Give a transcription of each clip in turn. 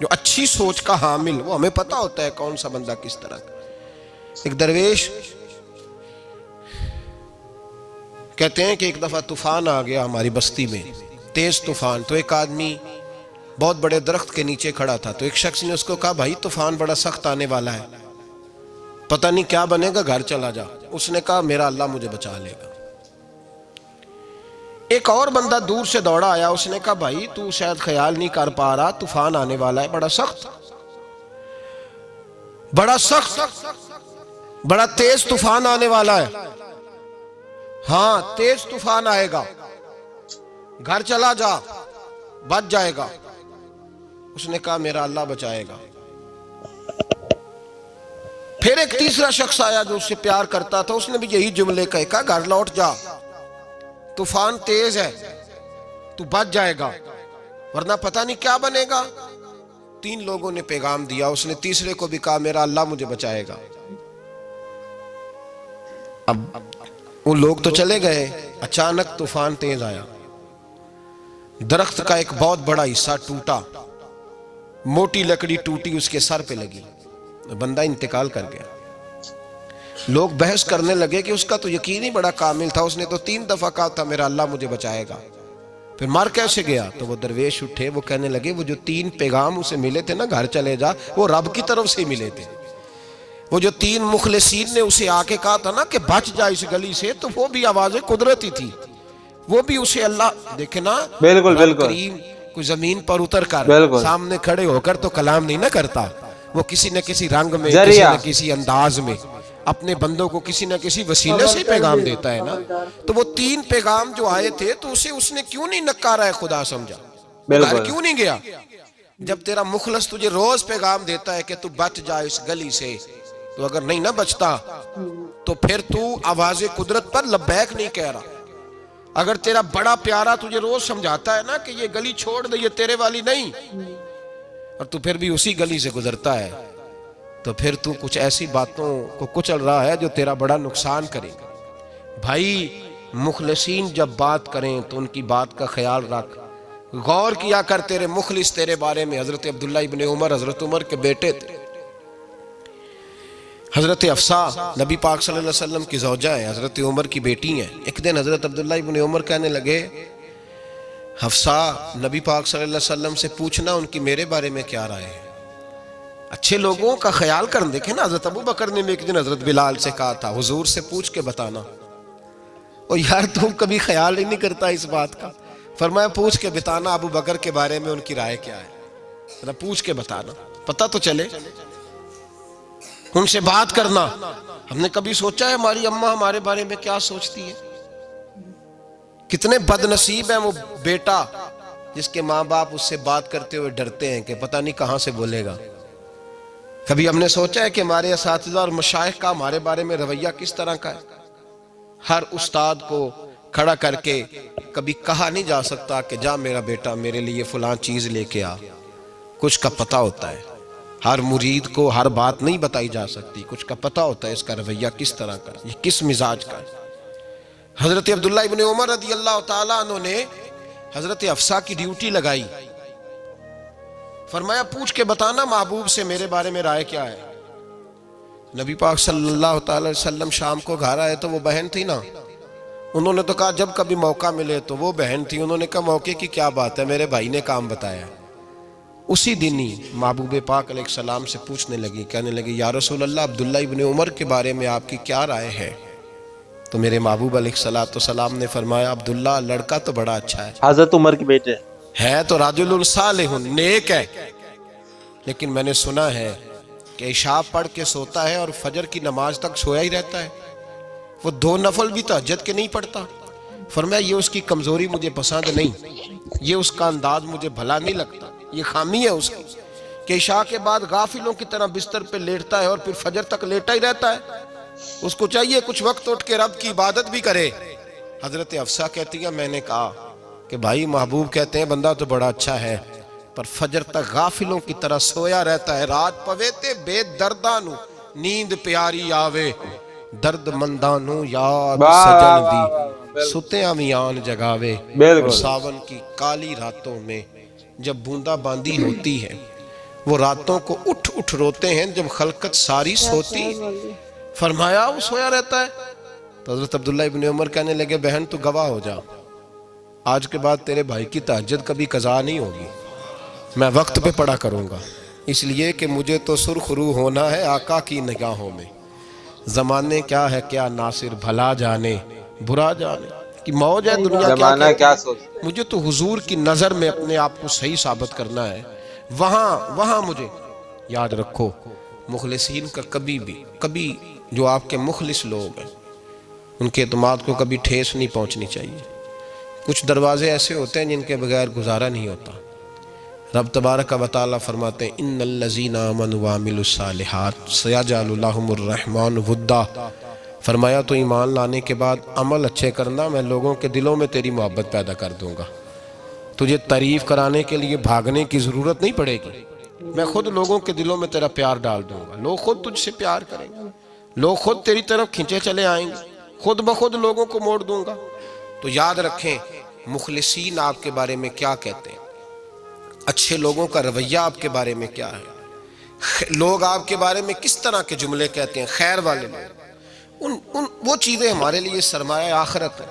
جو اچھی سوچ کا حامل، وہ ہمیں پتہ ہوتا ہے کون سا بندہ کس طرح کا۔ ایک درویش کہتے ہیں کہ ایک دفعہ طوفان آ گیا ہماری بستی میں، تیز طوفان، تو ایک آدمی بہت بڑے درخت کے نیچے کھڑا تھا، تو ایک شخص نے اس کو کہا بھائی طوفان بڑا سخت آنے والا ہے، پتہ نہیں کیا بنے گا، گھر چلا جا۔ اس نے کہا میرا اللہ مجھے بچا لے گا۔ ایک اور بندہ دور سے دوڑا آیا، اس نے کہا بھائی تو شاید خیال نہیں کر پا رہا، طوفان آنے والا ہے بڑا سخت، بڑا سخت، بڑا تیز طوفان آنے والا ہے۔ ہاں تیز طوفان آئے گا، گھر چلا جا، بچ جائے گا۔ اس نے کہا میرا اللہ بچائے گا۔ پھر ایک تیسرا شخص آیا جو اس سے پیار کرتا تھا، اس نے بھی یہی جملے کہا گھر لوٹ جا، طوفان تیز ہے، تو بچ جائے گا ورنہ پتہ نہیں کیا بنے گا۔ تین لوگوں نے پیغام دیا، اس نے تیسرے کو بھی کہا میرا اللہ مجھے بچائے گا۔ اب وہ لوگ تو چلے گئے، اچانک طوفان تیز آیا، درخت کا ایک بہت بڑا حصہ ٹوٹا، موٹی لکڑی ٹوٹی اس کے سر پہ لگی، بندہ انتقال کر گیا۔ لوگ بحث کرنے لگے کہ اس کا تو یقین ہی بڑا کامل تھا، اس نے تو 3 دفعہ کہا تھا میرا اللہ مجھے بچائے گا، پھر مر کیسے گیا؟ تو وہ درویش اٹھے، وہ کہنے لگے وہ جو 3 پیغام اسے ملے تھے نا گھر چلے جا، وہ رب کی طرف سے ملے تھے۔ وہ جو 3 مخلصین نے اسے آ کے کہا تھا نا کہ بچ جا اس گلی سے، تو وہ بھی آوازیں قدرتی تھی، وہ بھی اسے اللہ دیکھے نا، بالکل رب بالکل کریم کوئی زمین پر اتر کر بالکل سامنے کھڑے ہو کر تو کلام نہیں نہ کرتا، وہ کسی نہ کسی رنگ میں، کسی ذریعہ، نہ کسی انداز میں اپنے بندوں کو کسی نہ کسی وسیلے سے پیغام دیتا ہے نا۔ تو وہ 3 پیغام جو آئے تھے تو اسے اس نے کیوں نہیں نکارا ہے خدا سمجھا، وہ گھر بالکل کیوں نہیں گیا؟ جب تیرا مخلص تجھے روز پیغام دیتا ہے کہ تو بچ جا اس گلی سے، تو اگر نہیں نہ بچتا تو پھر تو آواز قدرت پر لبیک نہیں کہہ رہا۔ اگر تیرا بڑا پیارا تجھے روز سمجھاتا ہے نا کہ یہ گلی چھوڑ دے، یہ تیرے والی نہیں، اور تو پھر بھی اسی گلی سے گزرتا ہے، تو پھر تو کچھ ایسی باتوں کو کچل رہا ہے جو تیرا بڑا نقصان کرے گا۔ بھائی مخلصین جب بات کریں تو ان کی بات کا خیال رکھ، غور کیا کر، تیرے مخلص تیرے بارے میں حضرت عبداللہ ابن عمر، حضرت عمر کے بیٹے تھے، حضرت حفصہ نبی پاک صلی اللہ علیہ وسلم کی زوجہ ہے، حضرت عمر کی بیٹی ہیں۔ ایک دن حضرت عبداللہ ابن عمر کہنے لگے حفصہ نبی پاک صلی اللہ علیہ وسلم سے پوچھنا ان کی میرے بارے میں کیا رائے ہے، اچھے لوگوں کا خیال کر۔ دیکھیں نا حضرت ابو بکر نے بھی ایک دن حضرت بلال سے کہا تھا حضور سے پوچھ کے بتانا، اور یار تم کبھی خیال ہی نہیں کرتا اس بات کا۔ فرمایا پوچھ کے بتانا ابو بکر کے بارے میں ان کی رائے کیا ہے، پوچھ کے بتانا، پتہ تو چلے، ان سے بات کرنا۔ ہم نے کبھی سوچا ہے ہماری اماں ہمارے بارے میں کیا سوچتی ہے؟ کتنے بد نصیب ہیں وہ بیٹا جس کے ماں باپ اس سے بات کرتے ہوئے ڈرتے ہیں کہ پتہ نہیں کہاں سے بولے گا۔ کبھی ہم نے سوچا ہے کہ ہمارے اساتذہ اور مشائخ کا ہمارے بارے میں رویہ کس طرح کا ہے؟ ہر استاد کو کھڑا کر کے کبھی کہا نہیں جا سکتا کہ جا میرا بیٹا میرے لیے فلاں چیز لے کے آ، کچھ کا پتہ ہوتا ہے۔ ہر مرید کو ہر بات نہیں بتائی جا سکتی، کچھ کا پتہ ہوتا ہے اس کا رویہ کس طرح کا، یہ کس مزاج کا ہے۔ حضرت عبداللہ ابن عمر رضی اللہ تعالیٰ عنہ نے حضرت حفصہ کی ڈیوٹی لگائی، فرمایا پوچھ کے بتانا محبوب سے میرے بارے میں رائے کیا ہے۔ نبی پاک صلی اللہ تعالی وسلم شام کو گھر آئے تو وہ بہن تھی نا، انہوں نے تو کہا جب کبھی موقع ملے تو وہ بہن تھی، انہوں نے کہا موقع کی کیا بات ہے، میرے بھائی نے کام بتایا۔ اسی دن ہی محبوب پاک علیہ السلام سے پوچھنے لگی، کہنے لگی یا رسول اللہ عبداللہ ابن عمر کے بارے میں آپ کی کیا رائے ہے؟ تو میرے محبوب علیہ السلام نے فرمایا عبداللہ لڑکا تو بڑا اچھا ہے، حضرت عمر کے بیٹے ہے تو رجل صالح نیک ہے، لیکن میں نے سنا ہے کہ عشاء پڑھ کے سوتا ہے اور فجر کی نماز تک سویا ہی رہتا ہے، وہ 2 نفل بھی تہجد کے نہیں پڑھتا۔ فرمایا یہ اس کی کمزوری مجھے پسند نہیں، یہ اس کا انداز مجھے بھلا نہیں لگتا، یہ خامی ہے اس کی کہ عشاء کے بعد غافلوں کی طرح بستر پہ لیٹتا ہے اور پھر فجر تک لیٹا ہی رہتا ہے، اس کو چاہیے کچھ وقت اٹھ کے رب کی عبادت بھی کرے۔ حضرت حفصہ کہتی ہے میں نے کہا کہ بھائی محبوب کہتے ہیں بندہ تو بڑا اچھا ہے پر فجر تک غافلوں کی طرح سویا رہتا ہے، رات پویتے بے دردانو نیند پیاری آوے، درد مندانو یاد سجن دی ستے امیان جگاوے، اور ساون کی کالی راتوں میں جب بوندا باندی ہوتی ہے وہ راتوں کو اٹھ اٹھ روتے ہیں جب خلقت ساری سوتی. فرمایا وہ سویا رہتا ہے. تو حضرت عبداللہ ابن عمر کہنے لگے بہن تو گواہ ہو جا، آج کے بعد تیرے بھائی کی تہجد کبھی قضا نہیں ہوگی، میں وقت پہ پڑھا کروں گا، اس لیے کہ مجھے تو سرخ روح ہونا ہے آقا کی نگاہوں میں. زمانے کیا ہے کیا ناصر، بھلا جانے برا جانے کہ موج ہے دنیا کیا زمانہ کہتی کیا ہے. سوچتا ہے. مجھے تو حضور کی نظر میں اپنے آپ کو صحیح ثابت کرنا ہے. وہاں مجھے یاد رکھو مخلصین کا کبھی جو آپ کے مخلص لوگ ہیں ان کے اعتماد کو کبھی ٹھیس نہیں پہنچنی چاہیے. کچھ دروازے ایسے ہوتے ہیں جن کے بغیر گزارا نہیں ہوتا. رب تبارک و تعالیٰ فرماتے ہیں ان الذین آمنوا وعملوا الصالحات سیجعل لهم الرحمن ودا. فرمایا تو ایمان لانے کے بعد عمل اچھے کرنا، میں لوگوں کے دلوں میں تیری محبت پیدا کر دوں گا. تجھے تعریف کرانے کے لیے بھاگنے کی ضرورت نہیں پڑے گی، میں خود لوگوں کے دلوں میں تیرا پیار ڈال دوں گا. لوگ خود تجھ سے پیار کریں گے، لوگ خود تیری طرف کھنچے چلے آئیں گے، خود بخود لوگوں کو موڑ دوں گا. تو یاد رکھیں مخلصین آپ کے بارے میں کیا کہتے ہیں، اچھے لوگوں کا رویہ آپ کے بارے میں کیا ہے، لوگ آپ کے بارے میں کس طرح کے جملے کہتے ہیں. خیر والے لوگ وہ چیزیں ہمارے لیے سرمایہ آخرت ہے.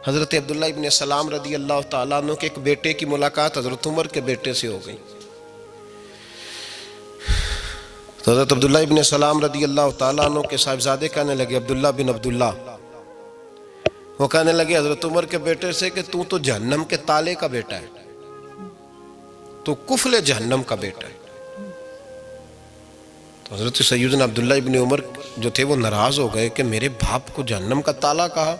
حضرت عبداللہ ابن سلام رضی اللہ تعالیٰ عنہ کے ایک بیٹے کی ملاقات حضرت عمر کے بیٹے سے ہو گئی. تو حضرت عبداللہ ابن سلام رضی اللہ تعالیٰ عنہ کے صاحبزادے کہنے لگے عبداللہ بن عبداللہ، وہ کہنے لگے حضرت عمر کے بیٹے سے کہ تو جہنم کے تالے کا بیٹا ہے، تو کفل جہنم کا بیٹا ہے. تو حضرت سیدنا عبداللہ ابن عمر جو تھے وہ ناراض ہو گئے کہ میرے باپ کو جہنم کا تالا کہا.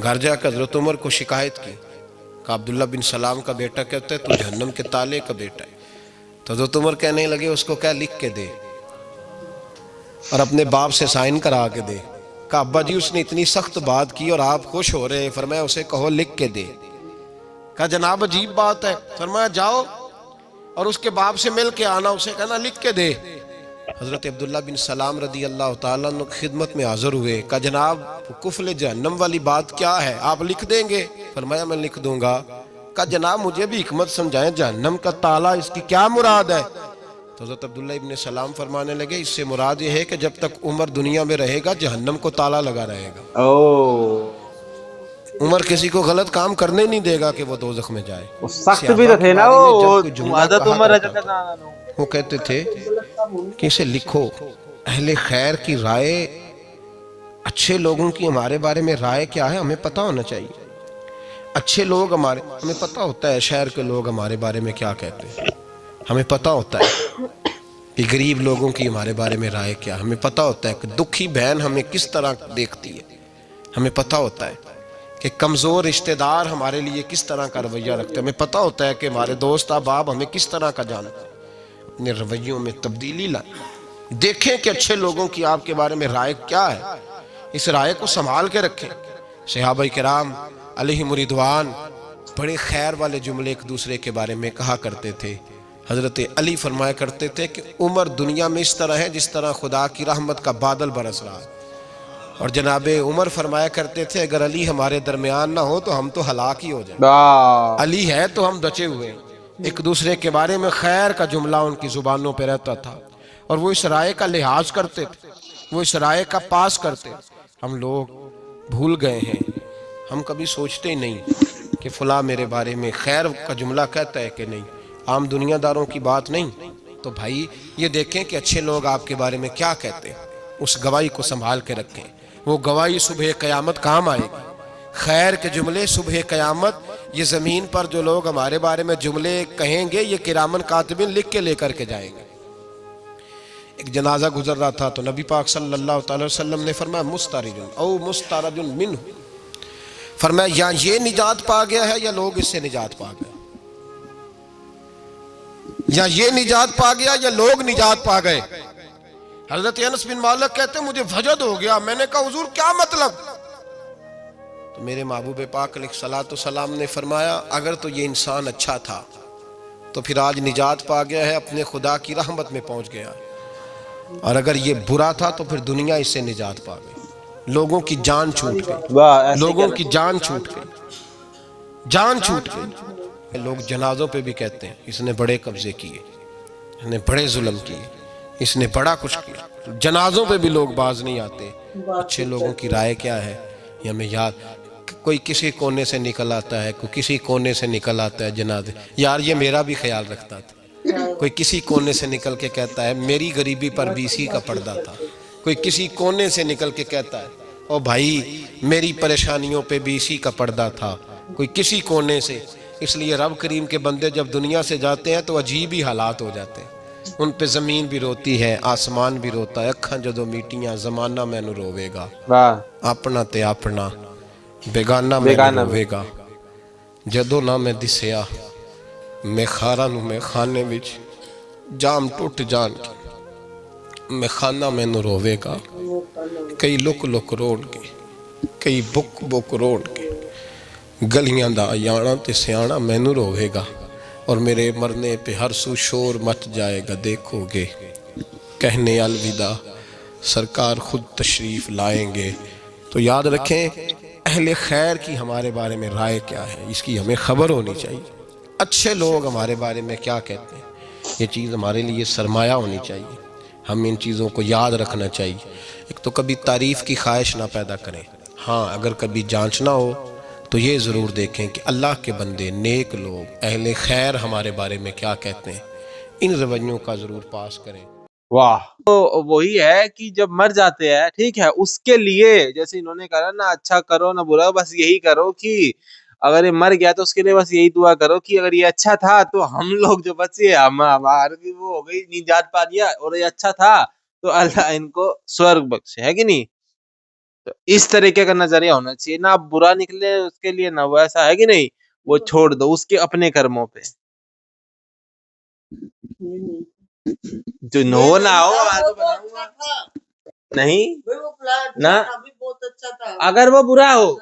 گھر جا کر حضرت عمر کو شکایت کی، کہا عبداللہ بن سلام کا بیٹا کہتا ہے تو جہنم کے تالے کا بیٹا ہے. تو حضرت عمر کہنے لگے اس کو کیا لکھ کے دے اور اپنے باپ سے سائن کرا کے دے. کہا ابا جی اس نے اتنی سخت بات کی اور آپ خوش ہو رہے ہیں، فرمایا اسے کہو لکھ کے دے. کہا جناب عجیب بات ہے. فرمایا جاؤ اور اس کے باپ سے مل کے آنا، اسے کہنا لکھ کے دے. حضرت عبداللہ بن سلام رضی اللہ تعالیٰ عنہ خدمت میں حاضر ہوئے. کہا جناب کفل جہنم والی بات کیا ہے، آپ لکھ دیں گے؟ فرمایا میں لکھ دوں گا. کہا جناب مجھے بھی حکمت سمجھائیں، جہنم کا تالا اس کی کیا مراد ہے؟ تو حضرت عبداللہ ابن سلام فرمانے لگے اس سے مراد یہ ہے کہ جب تک عمر دنیا میں رہے گا جہنم کو تالا لگا رہے گا. عمر کسی کو غلط کام کرنے نہیں دے گا کہ وہ دوزخ میں جائے. سخت بھی تو تھے نا وہ، عادت عمر وہ کہتے تھے کہ اسے لکھو. اہل خیر کی رائے، اچھے لوگوں کی ہمارے بارے میں رائے کیا ہے ہمیں پتہ ہونا چاہیے. اچھے لوگ ہمیں پتہ ہوتا ہے شہر کے لوگ ہمارے بارے میں کیا کہتے ہیں، ہمیں پتہ ہوتا ہے کہ غریب لوگوں کی ہمارے بارے میں رائے کیا، ہمیں پتہ ہوتا ہے کہ دکھی بہن ہمیں کس طرح دیکھتی ہے، ہمیں پتہ ہوتا ہے کہ کمزور رشتہ دار ہمارے لیے کس طرح کا رویہ رکھتے ہیں، ہمیں پتہ ہوتا ہے کہ ہمارے دوست احباب ہمیں کس طرح کا جانتے ہیں. اپنے رویوں میں تبدیلی لائیں، دیکھیں کہ اچھے لوگوں کی آپ کے بارے میں رائے کیا ہے، اس رائے کو سنبھال کے رکھیں. صحابہ کرام علیہم رضوان بڑے خیر والے جملے ایک دوسرے کے بارے میں کہا کرتے تھے. حضرت علی فرمایا کرتے تھے کہ عمر دنیا میں اس طرح ہے جس طرح خدا کی رحمت کا بادل برس رہا ہے. اور جناب عمر فرمایا کرتے تھے اگر علی ہمارے درمیان نہ ہو تو ہم تو ہلاک ہی ہو جائیں، علی ہے تو ہم بچے ہوئے ہیں. ایک دوسرے کے بارے میں خیر کا جملہ ان کی زبانوں پہ رہتا تھا اور وہ اس رائے کا لحاظ کرتے تھے، وہ اس رائے کا پاس کرتے. ہم لوگ بھول گئے ہیں، ہم کبھی سوچتے ہی نہیں کہ فلاں میرے بارے میں خیر کا جملہ کہتا ہے کہ نہیں، عام دنیا داروں کی بات نہیں. تو بھائی یہ دیکھیں کہ اچھے لوگ آپ کے بارے میں کیا کہتے ہیں، اس گواہی کو سنبھال کے رکھیں. وہ گواہی صبح قیامت کام آئے گی. خیر کے جملے صبح قیامت، یہ زمین پر جو لوگ ہمارے بارے میں جملے کہیں گے یہ کرامن کاتبین لکھ کے لے کر کے جائیں گے. ایک جنازہ گزر رہا تھا تو نبی پاک صلی اللہ تعالی وسلم نے فرمایا مسترج او مسترج منہ، فرمایا یا یہ نجات پا گیا ہے یا لوگ اس سے نجات پا گئے، یا یہ نجات پا گیا یا لوگ نجات پا گئے. حضرت انس بن مالک کہتے ہیں مجھے وجد ہو گیا، میں نے کہا حضور کیا مطلب؟ تو میرے محبوب پاک علیہ الصلوۃ والسلام نے فرمایا اگر تو یہ انسان اچھا تھا تو پھر آج نجات پا گیا ہے، اپنے خدا کی رحمت میں پہنچ گیا، اور اگر یہ برا تھا تو پھر دنیا اس سے نجات پا گئی. لوگوں کی جان چھوٹ گئی، لوگوں کی جان چھوٹ گئی، جان چھوٹ گئی. لوگ جنازوں پہ بھی کہتے ہیں اس نے بڑے قبضے کیے، نے بڑے ظلم کیے، اس نے بڑا کچھ کیا، جنازوں پہ بھی لوگ باز نہیں آتے. اچھے لوگوں کی رائے کیا ہے یہ ہمیں یاد. کوئی کسی کونے سے نکل آتا ہے، کوئی کسی کونے سے نکل آتا ہے جنازے. یار یہ میرا بھی خیال رکھتا تھا. کوئی کسی کونے سے نکل کے کہتا ہے میری غریبی پر بھی اسی کا پردہ تھا. کوئی کسی کونے سے نکل کے کہتا ہے او بھائی میری پریشانیوں پہ بھی اسی کا پردہ تھا. کوئی کسی کونے سے. اس لیے رب کریم کے بندے جب دنیا سے جاتے ہیں تو عجیب ہی حالات ہو جاتے ہیں. ان پہ زمین بھی روتی ہے، آسمان بھی روتا ہے. اکھاں جدو میٹیاں زمانہ مینو روے گا، واہ اپنا تے اپنا بیگانہ مینو بیگانہ میں. روے گا. جدو نہ میں دسیا میں خاراں نو میں خانے وچ جام ٹوٹ جان کے میں خانہ مینو روے گا. کئی لک لک روڑ کے، کئی بک بک روڑ کے گلیاں دا یانا تے سیانا مینو روے گا. اور میرے مرنے پہ ہر سو شور مچ جائے گا دیکھو گے. کہنے الوداع سرکار خود تشریف لائیں گے. تو یاد رکھیں اہل خیر کی ہمارے بارے میں رائے کیا ہے، اس کی ہمیں خبر ہونی چاہیے. اچھے لوگ ہمارے بارے میں کیا کہتے ہیں، یہ چیز ہمارے لیے سرمایہ ہونی چاہیے. ہم ان چیزوں کو یاد رکھنا چاہیے. ایک تو کبھی تعریف کی خواہش نہ پیدا کریں. ہاں اگر کبھی جانچنا ہو تو یہ ضرور دیکھیں کہ اللہ کے بندے، نیک لوگ، اہل خیر ہمارے بارے میں کیا کہتے ہیں. ان رویوں کا ضرور پاس کریں. واہ. تو وہی ہے کہ جب مر جاتے ہیں ٹھیک ہے، اس کے لیے جیسے انہوں نے کہا نہ اچھا کرو نہ برا، بس یہی کرو کہ اگر یہ مر گیا تو اس کے لیے بس یہی دعا کرو کہ اگر یہ اچھا تھا تو ہم لوگ جو بچے ہماری وہ ہو گئی نجات پا دیا، اور یہ اچھا تھا تو اللہ ان کو سورگ بخشے، ہے کہ نہیں. تو اس طریقے کا نظریہ ہونا چاہیے. نہ آپ برا نکلے اس کے لیے، نہ وہ ایسا ہے کہ نہیں وہ چھوڑ دو اس کے اپنے کرموں پہ. جو نو نہ ہو نہیں نہ، اگر وہ برا ہو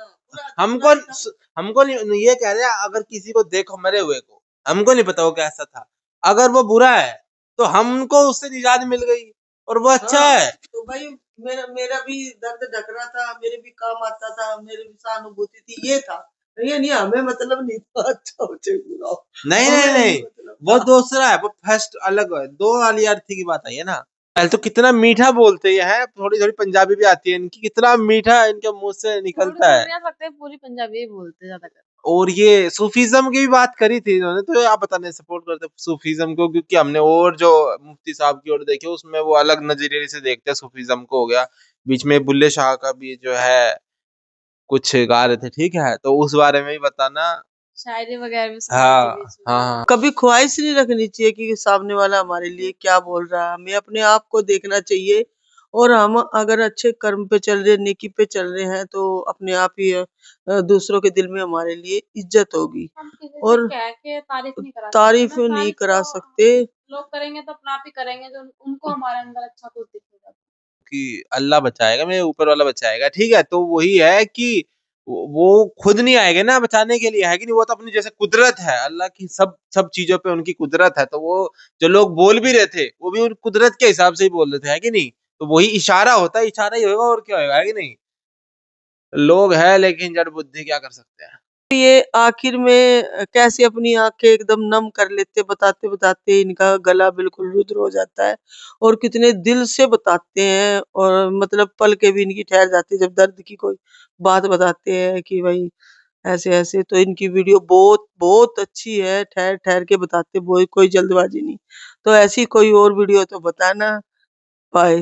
ہم کو یہ کہہ رہے اگر کسی کو دیکھو مرے ہوئے کو، ہم کو نہیں پتا وہ کیسا تھا. اگر وہ برا ہے تو ہم کو اس سے نجات مل گئی اور وہ اچھا ہے تو بھائی میرا بھی درد ڈھک رہا تھا، میرے بھی کام آتا تھا، میرے بھی سہانوبھوتی تھی. یہ تھا یہ نہیں ہمیں مطلب نہیں تھا اچھا ہو چاہے برا ہو. نہیں وہ دوسرا ہے، وہ فرسٹ الگ ہے. دو والی ارتھی کی بات آئی ہے نا. پہلے تو کتنا میٹھا بولتے ہیں، تھوڑی تھوڑی پنجابی بھی آتی ہے ان کی، کتنا میٹھا ان کے منہ سے نکلتا ہے. پوری پنجابی بولتے زیادہ کر. اور یہ صوفیزم کی بھی بات کری تھی انہوں نے، تو آپ پتہ نہیں سپورٹ کرتے صوفیزم کو، کیونکہ ہم نے اور جو مفتی صاحب کی اور دیکھے اس میں وہ الگ نظریے سے دیکھتے ہیں صوفیزم کو. ہو گیا بیچ میں بلے شاہ کا بھی جو ہے کچھ گا رہے تھے، ٹھیک ہے تو اس بارے میں بھی بتانا. شاعری وغیرہ بھی ہاں ہاں کبھی خواہش نہیں رکھنی چاہیے کہ سامنے والا ہمارے لیے کیا بول رہا ہے. ہمیں اپنے آپ کو دیکھنا چاہیے، اور ہم اگر اچھے کرم پہ چل رہے، نیکی پہ چل رہے ہیں تو اپنے آپ ہی دوسروں کے دل میں ہمارے لیے عزت ہوگی. اور تعریف نہیں کرا سکتے. لوگ کریں گے تو اپنا آپ ہی کریں گے، جو ان کو ہمارے اندر اچھا کچھ دکھے گا کہ اللہ بچائے گا، میرے اوپر والا بچائے گا. ٹھیک ہے تو وہی ہے کہ وہ خود نہیں آئے گا نا بچانے کے لیے، ہے کہ نہیں. وہ تو اپنی جیسے قدرت ہے اللہ کی، سب چیزوں پہ ان کی قدرت ہے. تو وہ جو لوگ بول بھی رہے تھے وہ بھی ان قدرت کے حساب سے ہی بول رہے تھے، ہے کہ نہیں. تو وہی اشارہ ہوتا ہے، اشارہ ہی ہوگا اور کیا ہوگا، ہے کہ نہیں. لوگ ہے لیکن جڑ بدھی کیا کر سکتے ہیں. یہ آخر میں کیسے اپنی آنکھیں ایک دم نم کر لیتے، بتاتے بتاتے ان کا گلا بالکل رودر ہو جاتا ہے، اور کتنے دل سے بتاتے ہیں، اور مطلب پل کے بھی ان کی ٹھہر جاتی ہے جب درد کی کوئی بات بتاتے ہیں کہ بھائی ایسے ایسے. تو ان کی ویڈیو بہت بہت اچھی ہے، ٹھہر ٹھہر کے بتاتے، کوئی جلد بازی نہیں. تو ایسی کوئی اور ویڈیو تو بتانا. بائے.